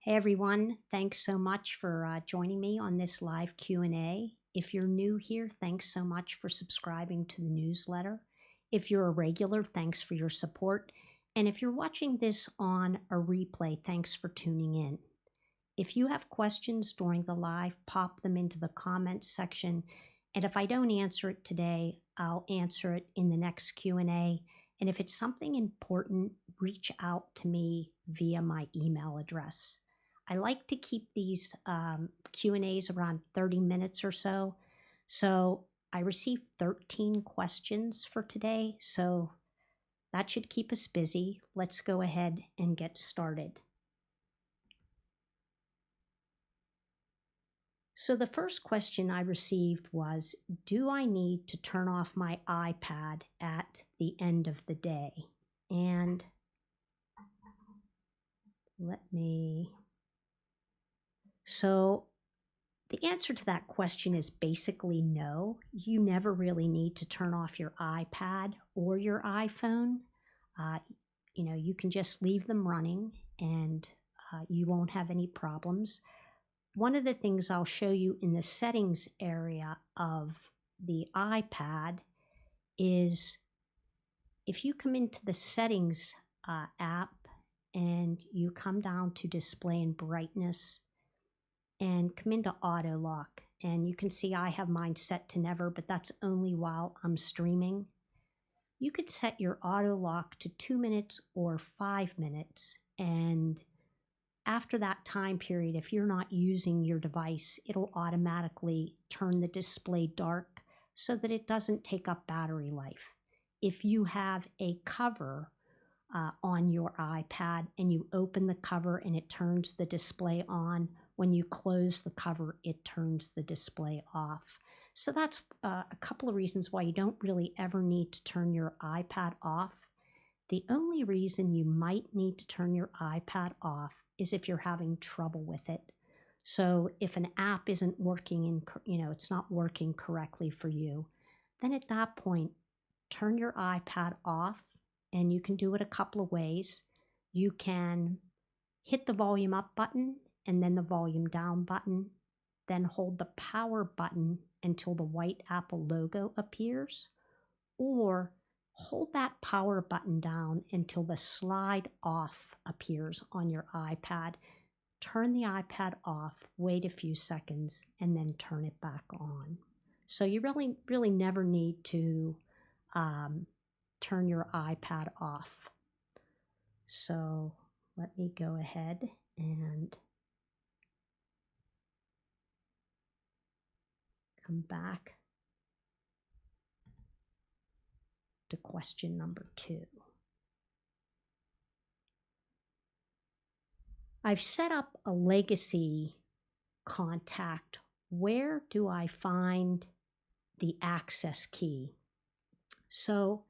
Hey everyone, thanks so much for joining me on this live Q&A. If you're new here, thanks so much for subscribing to the newsletter. If you're a regular, thanks for your support. And if you're watching this on a replay, thanks for tuning in. If you have questions during the live, pop them into the comments section. And if I don't answer it today, I'll answer it in the next Q&A. And if it's something important, reach out to me via my email address. I like to keep these Q&As around 30 minutes or so. So I received 13 questions for today, so that should keep us busy. Let's go ahead and get started. So the first question I received was, do I need to turn off my iPad at the end of the day? And So the answer to that question is basically no. You never really need to turn off your iPad or your iPhone. You can just leave them running and you won't have any problems. One of the things I'll show you in the settings area of the iPad is if you come into the settings app and you come down to display and brightness and come into auto lock, and you can see I have mine set to never, but that's only while I'm streaming. You could set your auto lock to 2 minutes or 5 minutes, and after that time period, if you're not using your device, it'll automatically turn the display dark so that it doesn't take up battery life. If you have a cover on your iPad and you open the cover and it turns the display on, when you close the cover, it turns the display off. So that's a couple of reasons why you don't really ever need to turn your iPad off. The only reason you might need to turn your iPad off is if you're having trouble with it. So if an app isn't working it's not working correctly for you, then at that point, turn your iPad off, and you can do it a couple of ways. You can hit the volume up button and then the volume down button, then hold the power button until the white Apple logo appears, or hold that power button down until the slide off appears on your iPad. Turn the iPad off, wait a few seconds, and then turn it back on. So you really never need to turn your iPad off. So let me go ahead and come back to question number 2. I've set up a legacy contact. Where do I find the access key? So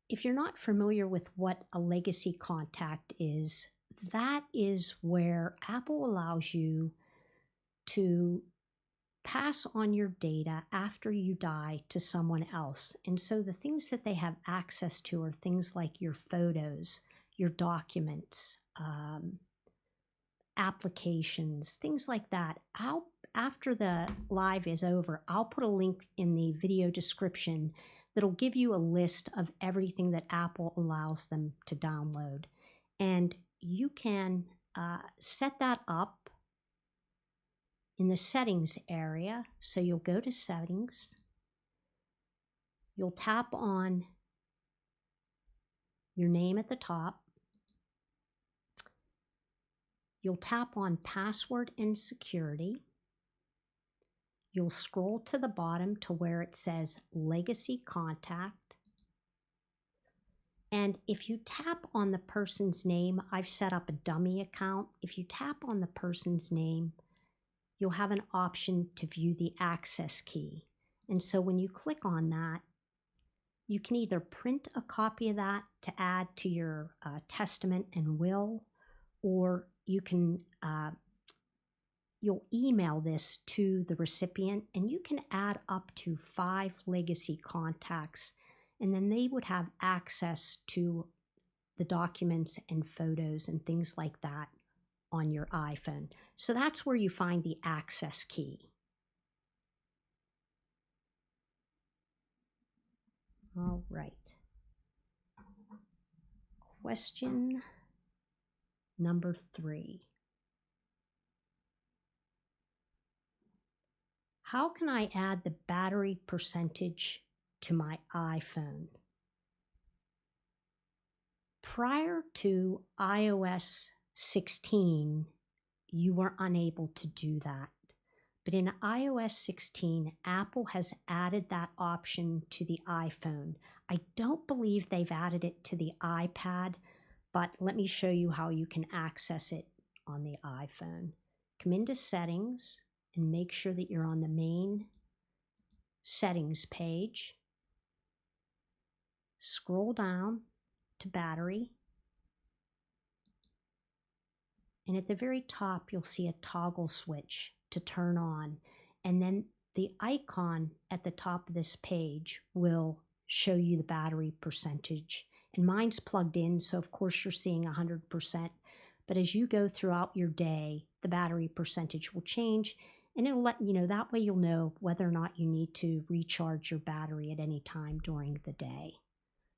if you're not familiar with what a legacy contact is, that is where Apple allows you to pass on your data after you die to someone else. And so the things that they have access to are things like your photos, your documents, applications, things like that. After the live is over, I'll put a link in the video description that'll give you a list of everything that Apple allows them to download. And you can set that up in the settings area. So you'll go to settings, you'll tap on your name at the top, you'll tap on password and security, you'll scroll to the bottom to where it says legacy contact, and if you tap on the person's name, I've set up a dummy account. If you tap on the person's name, you'll have an option to view the access key. And so when you click on that, you can either print a copy of that to add to your testament and will, or you can you'll email this to the recipient, and you can add up to 5 legacy contacts, and then they would have access to the documents and photos and things like that on your iPhone. So that's where you find the access key. All right. Question number 3. How can I add the battery percentage to my iPhone? Prior to iOS 16, you were unable to do that. But in iOS 16, Apple has added that option to the iPhone. I don't believe they've added it to the iPad, but let me show you how you can access it on the iPhone. Come into Settings and make sure that you're on the main Settings page. Scroll down to Battery. And at the very top, you'll see a toggle switch to turn on. And then the icon at the top of this page will show you the battery percentage. And mine's plugged in, so of course you're seeing 100%. But as you go throughout your day, the battery percentage will change. And it'll let you know, that way you'll know whether or not you need to recharge your battery at any time during the day.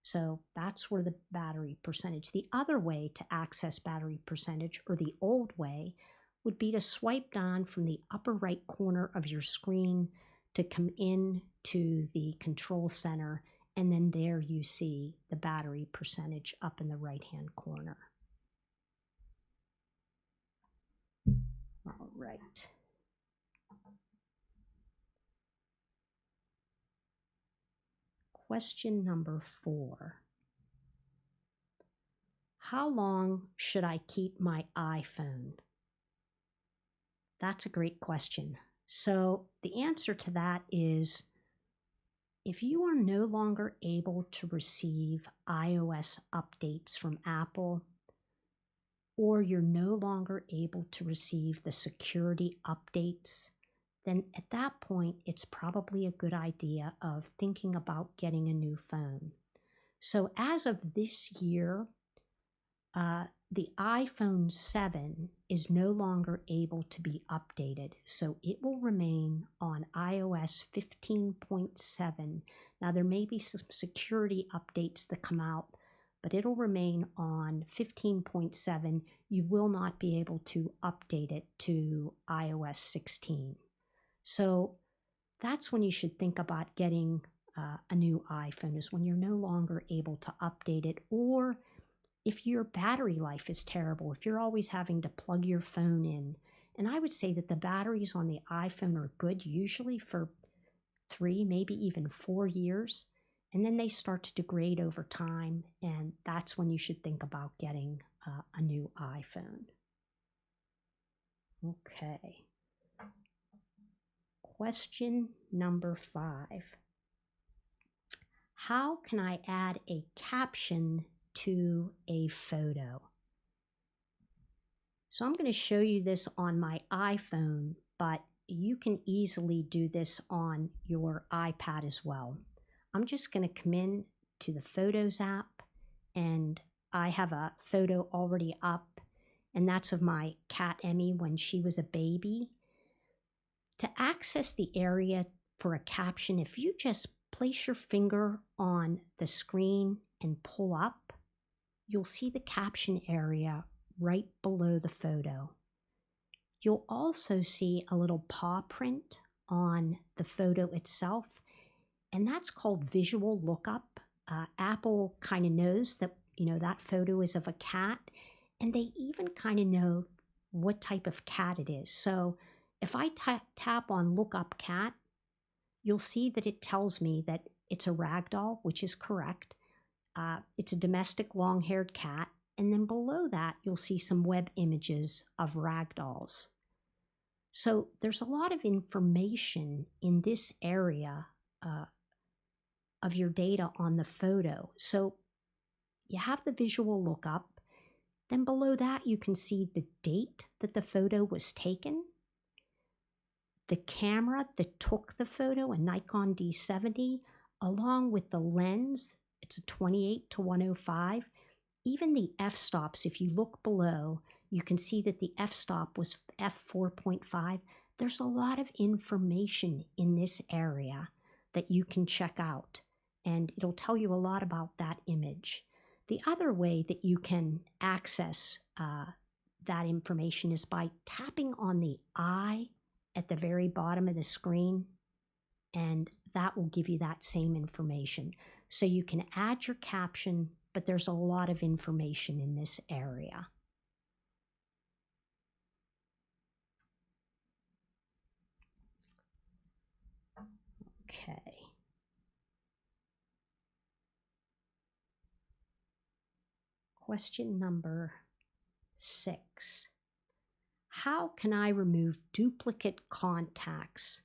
So that's where the battery percentage. The other way to access battery percentage, or the old way, would be to swipe down from the upper right corner of your screen to come in to the control center, and then there you see the battery percentage up in the right-hand corner. All right. Question number 4. How long should I keep my iPhone? That's a great question. So the answer to that is, if you are no longer able to receive iOS updates from Apple, or you're no longer able to receive the security updates, then at that point, it's probably a good idea of thinking about getting a new phone. So as of this year, the iPhone 7 is no longer able to be updated, so it will remain on iOS 15.7. Now, there may be some security updates that come out, but it'll remain on 15.7. You will not be able to update it to iOS 16. So that's when you should think about getting a new iPhone, is when you're no longer able to update it, or if your battery life is terrible, if you're always having to plug your phone in. And I would say that the batteries on the iPhone are good usually for 3, maybe even 4 years. And then they start to degrade over time. And that's when you should think about getting a new iPhone. Okay. Question number 5. How can I add a caption to a photo? So I'm going to show you this on my iPhone, but you can easily do this on your iPad as well. I'm just going to come in to the Photos app, and I have a photo already up, and that's of my cat Emmy when she was a baby. To access the area for a caption, if you just place your finger on the screen and pull up, you'll see the caption area right below the photo. You'll also see a little paw print on the photo itself, and that's called visual lookup. Apple kind of knows that, that photo is of a cat, and they even kind of know what type of cat it is. So if I tap on Look Up Cat, you'll see that it tells me that it's a ragdoll, which is correct. It's a domestic long-haired cat. And then below that, you'll see some web images of ragdolls. So there's a lot of information in this area of your data on the photo. So you have the visual lookup. Then below that, you can see the date that the photo was taken, the camera that took the photo, a Nikon D70, along with the lens. It's a 28 to 105. even the f-stops, if you look below, you can see that the f-stop was f4.5. There's a lot of information in this area that you can check out, and it'll tell you a lot about that image. The other way that you can access that information is by tapping on the eye at the very bottom of the screen, and that will give you that same information. So you can add your caption, but there's a lot of information in this area. Okay. Question number 6. How can I remove duplicate contacts?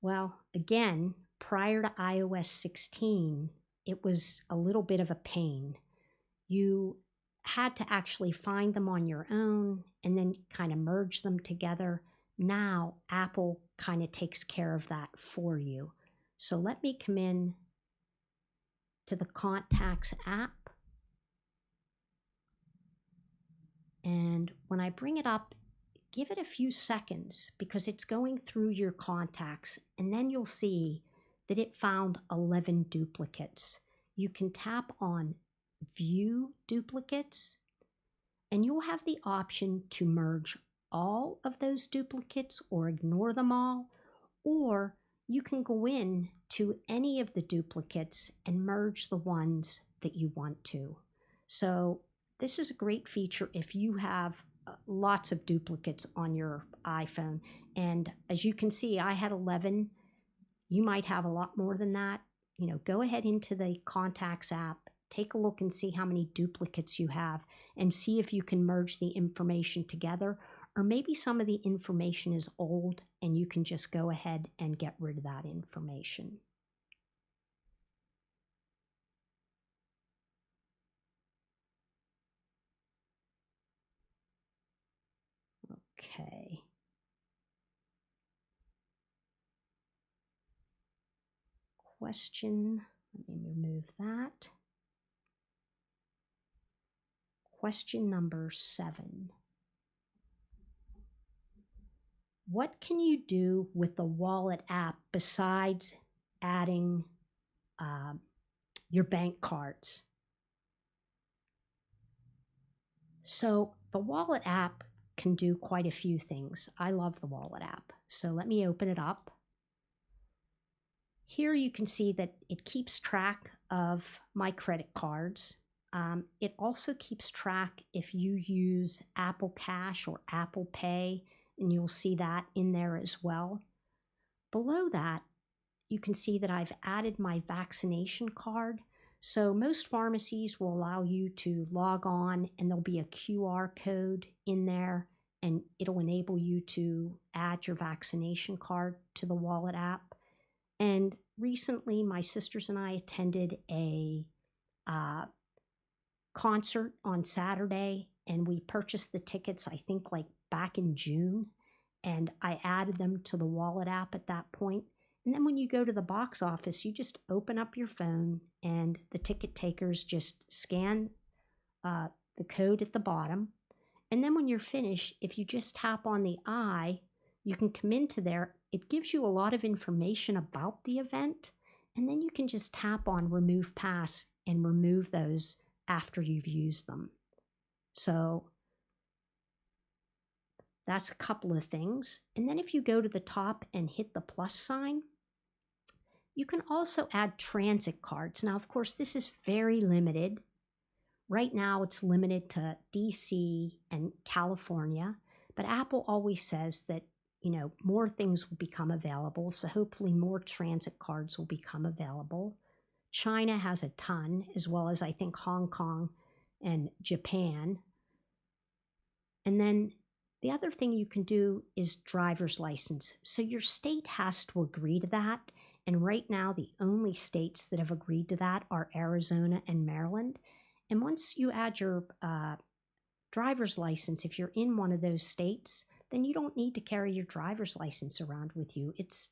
Well, again, prior to iOS 16, it was a little bit of a pain. You had to actually find them on your own and then kind of merge them together. Now, Apple kind of takes care of that for you. So let me come in to the Contacts app. And when I bring it up, give it a few seconds because it's going through your contacts, and then you'll see that it found 11 duplicates. You can tap on View Duplicates, and you'll have the option to merge all of those duplicates or ignore them all, or you can go in to any of the duplicates and merge the ones that you want to. So this is a great feature if you have lots of duplicates on your iPhone. And as you can see, I had 11. You might have a lot more than that. Go ahead into the Contacts app, take a look and see how many duplicates you have, and see if you can merge the information together. Or maybe some of the information is old and you can just go ahead and get rid of that information. Okay. Question, let me remove that. Question number 7. What can you do with the Wallet app besides adding your bank cards? So the Wallet app can do quite a few things. I love the Wallet app. So let me open it up. Here you can see that it keeps track of my credit cards. It also keeps track if you use Apple Cash or Apple Pay, and you'll see that in there as well. Below that, you can see that I've added my vaccination card. So most pharmacies will allow you to log on, and there'll be a QR code in there, and it'll enable you to add your vaccination card to the Wallet app. And recently, my sisters and I attended a concert on Saturday, and we purchased the tickets, I think, like back in June, and I added them to the Wallet app at that point. And then when you go to the box office, you just open up your phone, and the ticket takers just scan the code at the bottom. And then when you're finished, if you just tap on the eye, you can come into there. It gives you a lot of information about the event, and then you can just tap on Remove Pass and remove those after you've used them. So that's a couple of things. And then if you go to the top and hit the plus sign, you can also add transit cards. Now, of course, this is very limited. Right now, it's limited to DC and California, but Apple always says that, more things will become available. So hopefully more transit cards will become available. China has a ton, as well as I think Hong Kong and Japan. And then the other thing you can do is driver's license. So your state has to agree to that. And right now, the only states that have agreed to that are Arizona and Maryland. And once you add your driver's license, if you're in one of those states, then you don't need to carry your driver's license around with you. It's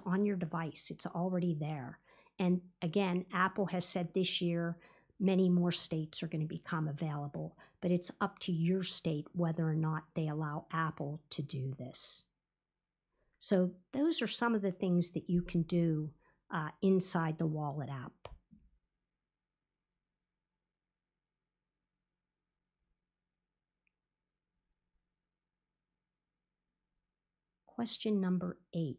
on your device. It's already there. And again, Apple has said this year, many more states are going to become available, but it's up to your state whether or not they allow Apple to do this. So those are some of the things that you can do inside the Wallet app. Question number 8.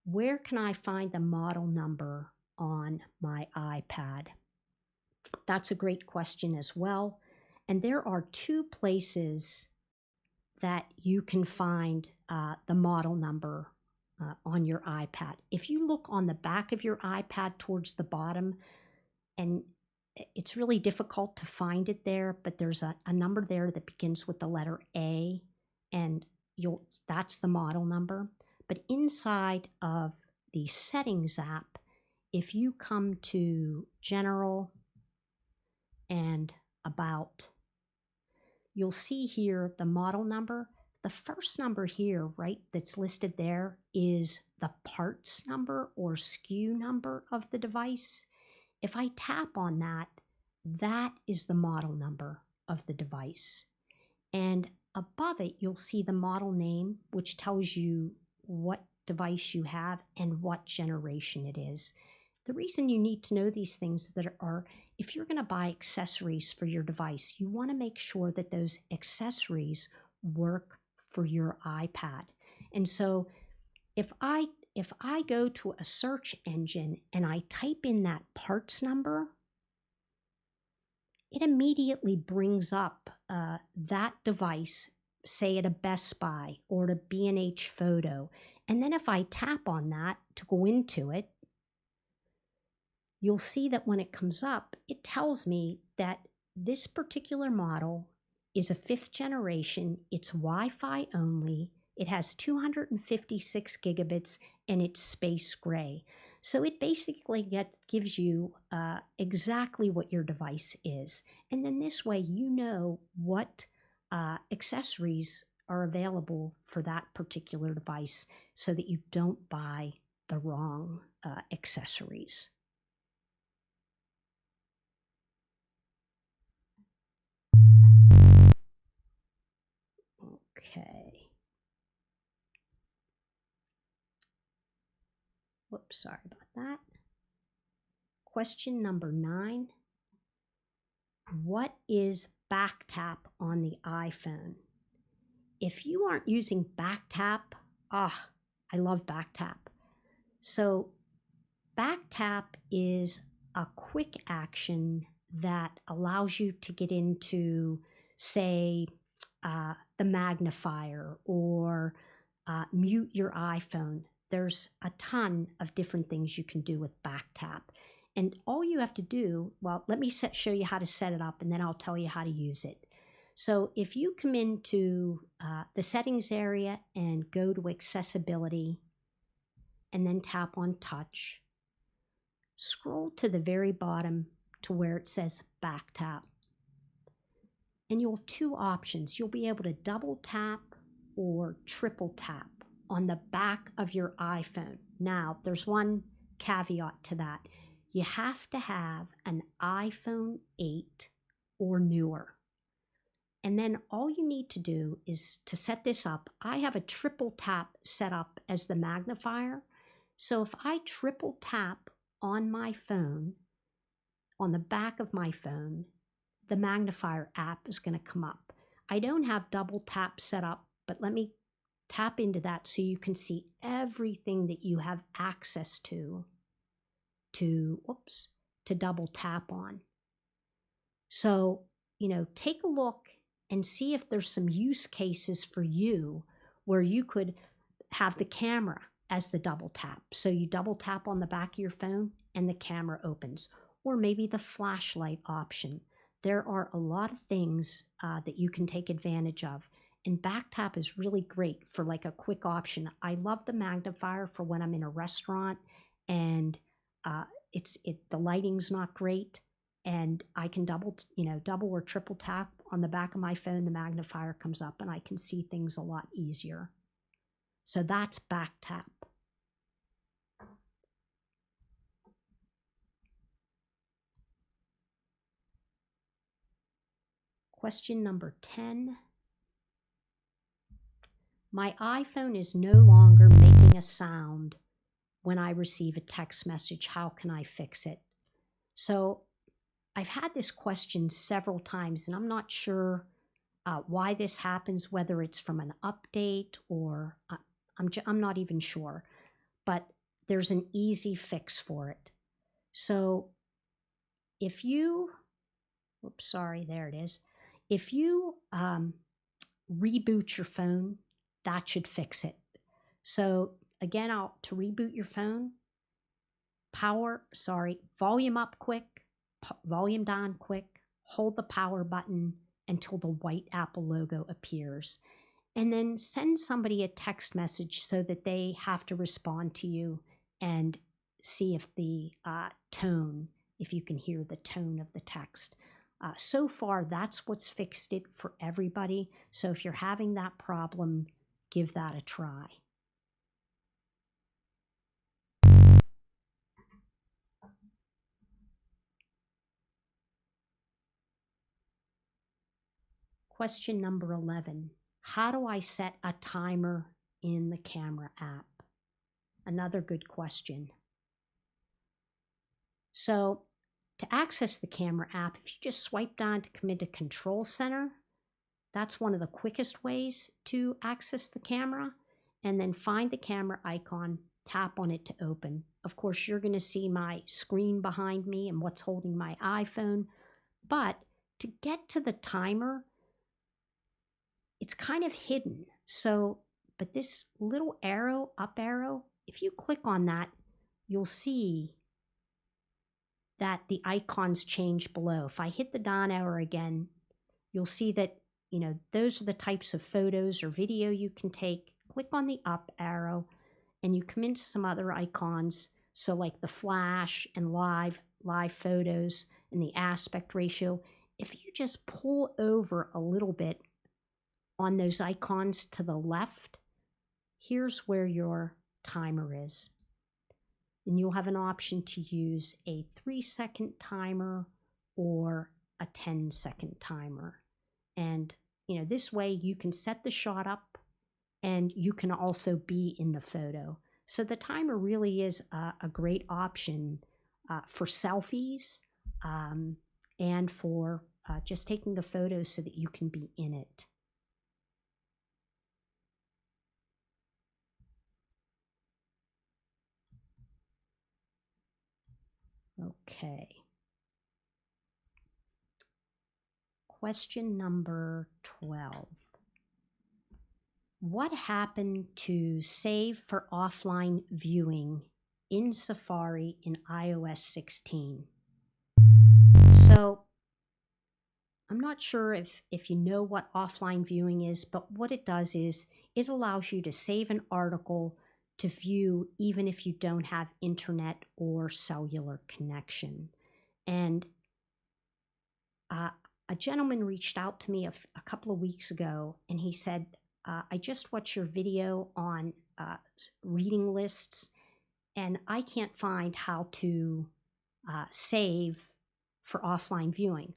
Where can I find the model number on my iPad? That's a great question as well. And there are 2 places that you can find the model number on your iPad. If you look on the back of your iPad towards the bottom, and it's really difficult to find it there, but there's a number there that begins with the letter A, and that's the model number. But inside of the Settings app, if you come to General and About, you'll see here the model number. The first number here, right, that's listed there is the parts number or SKU number of the device. If I tap on that, that is the model number of the device. And above it, you'll see the model name, which tells you what device you have and what generation it is. The reason you need to know these things are if you're going to buy accessories for your device, you want to make sure that those accessories work for your iPad. And so if I go to a search engine and I type in that parts number, it immediately brings up that device, say at a Best Buy or at a B&H Photo. And then if I tap on that to go into it, you'll see that when it comes up, it tells me that this particular model is a 5th generation. It's Wi-Fi only. It has 256 gigabits and it's space gray. So it basically gives you exactly what your device is. And then this way you know what accessories are available for that particular device so that you don't buy the wrong accessories. Okay. Whoops, sorry about that. Question number 9. What is BackTap on the iPhone? If you aren't using BackTap, I love BackTap. So BackTap is a quick action that allows you to get into, say, the magnifier or mute your iPhone. There's a ton of different things you can do with BackTap. And all you have to do, well, let me show you how to set it up and then I'll tell you how to use it. So if you come into the settings area and go to accessibility and then tap on touch, scroll to the very bottom to where it says BackTap. And you'll have 2 options. You'll be able to double tap or triple tap on the back of your iPhone. Now, there's one caveat to that. You have to have an iPhone 8 or newer. And then all you need to do is to set this up. I have a triple tap set up as the magnifier. So if I triple tap on my phone, on the back of my phone, the magnifier app is going to come up. I don't have double tap set up, but let me tap into that so you can see everything that you have access to double tap on. So, take a look and see if there's some use cases for you where you could have the camera as the double tap. So you double tap on the back of your phone and the camera opens, or maybe the flashlight option. There are a lot of things that you can take advantage of. And BackTap is really great for like a quick option. I love the magnifier for when I'm in a restaurant and the lighting's not great, and I can double or triple tap on the back of my phone. The magnifier comes up and I can see things a lot easier. So that's BackTap. Question number 10. My iPhone is no longer making a sound when I receive a text message. How can I fix it? So I've had this question several times, and I'm not sure why this happens, whether it's from an update or I'm not even sure. But there's an easy fix for it. So if you, oops, sorry, there it is. If you reboot your phone, that should fix it. So again, to reboot your phone, volume up quick, volume down quick, hold the power button until the white Apple logo appears. And then send somebody a text message so that they have to respond to you and see if the tone, if you can hear the tone of the text. So far, that's what's fixed it for everybody. So if you're having that problem, give that a try. Question number 11. How do I set a timer in the camera app? Another good question. So to access the camera app, if you just swipe down to come into Control Center, that's one of the quickest ways to access the camera. And then find the camera icon, tap on it to open. Of course, you're going to see my screen behind me and what's holding my iPhone. But to get to the timer, it's kind of hidden. So, but this little arrow, up arrow, if you click on that, you'll see that the icons change below. If I hit the down arrow again, you'll see that, those are the types of photos or video you can take. Click on the up arrow and you come into some other icons. So like the flash and live photos and the aspect ratio. If you just pull over a little bit on those icons to the left, here's where your timer is. And you'll have an option to use a 3-second timer or a 10-second timer. And, this way you can set the shot up and you can also be in the photo. So the timer really is a great option for selfies and for just taking the photos so that you can be in it. Okay. Question number 12. What happened to save for offline viewing in Safari in iOS 16? So I'm not sure if you know what offline viewing is, but what it does is it allows you to save an article to view even if you don't have internet or cellular connection. And a gentleman reached out to me a couple of weeks ago, and he said, I just watched your video on reading lists, and I can't find how to save for offline viewing.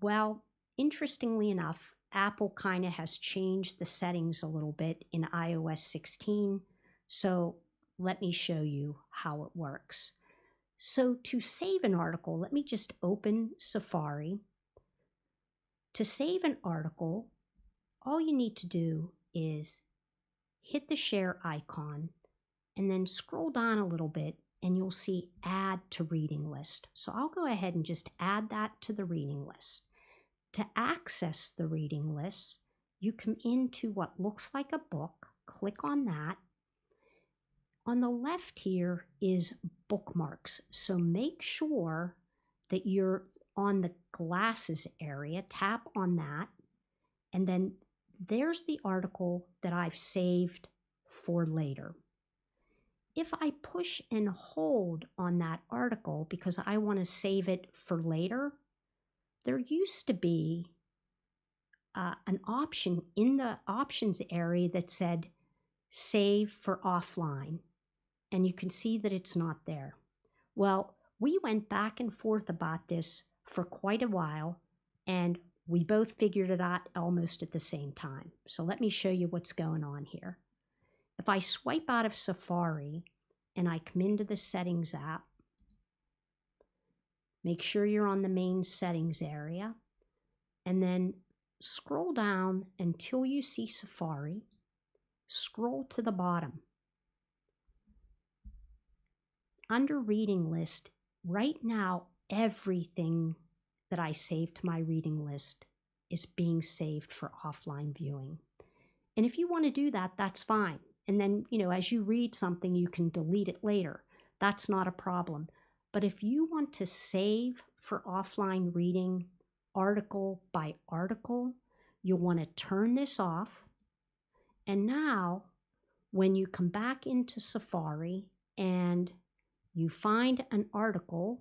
Well, interestingly enough, Apple kind of has changed the settings a little bit in iOS 16, so let me show you how it works. So to save an article, let me just open Safari. To save an article, all you need to do is hit the share icon and then scroll down a little bit and you'll see add to reading list. So I'll go ahead and just add that to the reading list. To access the reading list, you come into what looks like a book, click on that. On the left here is bookmarks. So make sure that you're on the glasses area, tap on that, and then there's the article that I've saved for later. If I push and hold on that article because I want to save it for later, there used to be an option in the options area that said save for offline, and you can see that it's not there. Well, we went back and forth about this for quite a while, and We both figured it out almost at the same time. So let me show you what's going on here. If I swipe out of Safari and I come into the Settings app, make sure you're on the main settings area, and then scroll down until you see Safari. Scroll to the bottom. Under Reading List, right now, everything that I saved to my reading list is being saved for offline viewing. And if you want to do that, that's fine. And then, as you read something, you can delete it later. That's not a problem. But if you want to save for offline reading article by article, you'll want to turn this off. And now, when you come back into Safari and you find an article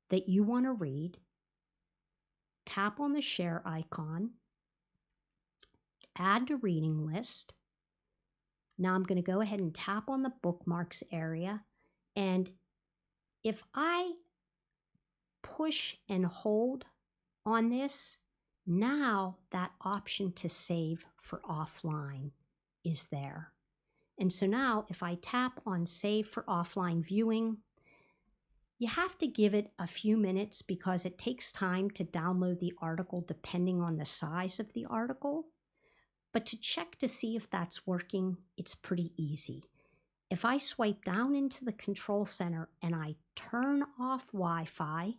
that you want to read, tap on the share icon, add to reading list. Now I'm going to go ahead and tap on the bookmarks area. And if I push and hold on this, now that option to save for offline is there. And so now if I tap on save for offline viewing, you have to give it a few minutes because it takes time to download the article depending on the size of the article. But to check to see if that's working, it's pretty easy. If I swipe down into the control center and I turn off Wi-Fi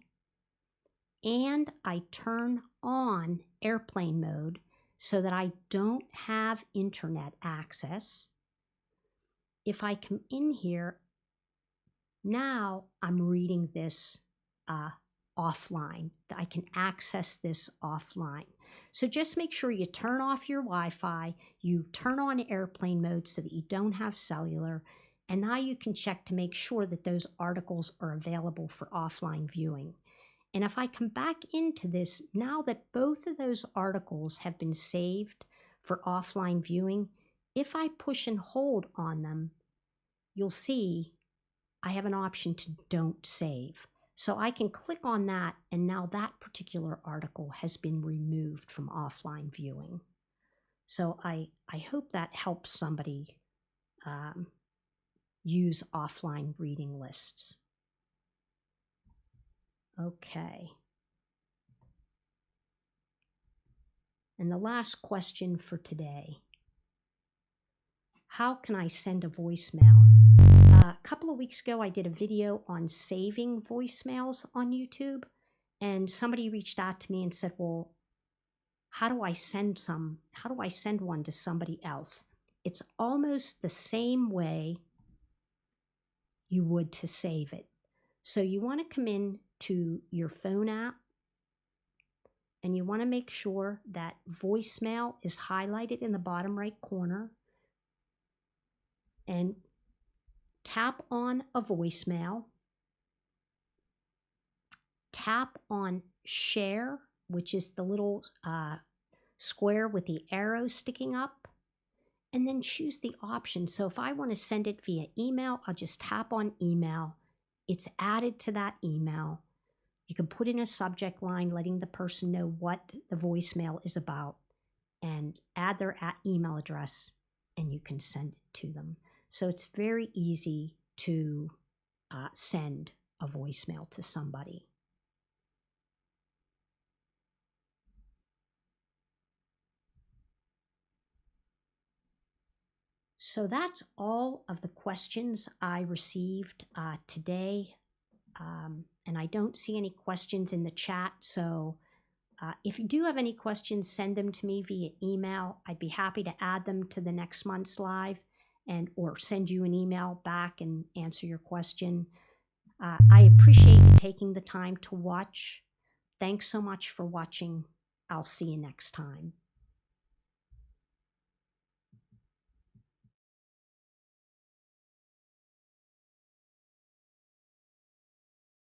and I turn on airplane mode so that I don't have internet access, if I come in here, now I'm reading this offline. I can access this offline. So just make sure you turn off your Wi-Fi, you turn on airplane mode so that you don't have cellular, and now you can check to make sure that those articles are available for offline viewing. And if I come back into this, now that both of those articles have been saved for offline viewing, if I push and hold on them, you'll see I have an option to don't save. So I can click on that, and now that particular article has been removed from offline viewing. So I hope that helps somebody use offline reading lists. Okay. And the last question for today. How can I send a voicemail? A couple of weeks ago, I did a video on saving voicemails on YouTube, and somebody reached out to me and said, well, how do I send one to somebody else? It's almost the same way you would to save it. So you want to come in to your phone app, and you want to make sure that voicemail is highlighted in the bottom right corner, and tap on a voicemail, tap on share, which is the little square with the arrow sticking up, and then choose the option. So if I want to send it via email, I'll just tap on email. It's added to that email. You can put in a subject line letting the person know what the voicemail is about and add their email address, and you can send it to them. So it's very easy to send a voicemail to somebody. So that's all of the questions I received today. And I don't see any questions in the chat. So if you do have any questions, send them to me via email. I'd be happy to add them to the next month's live or send you an email back and answer your question. I appreciate you taking the time to watch. Thanks so much for watching. I'll see you next time.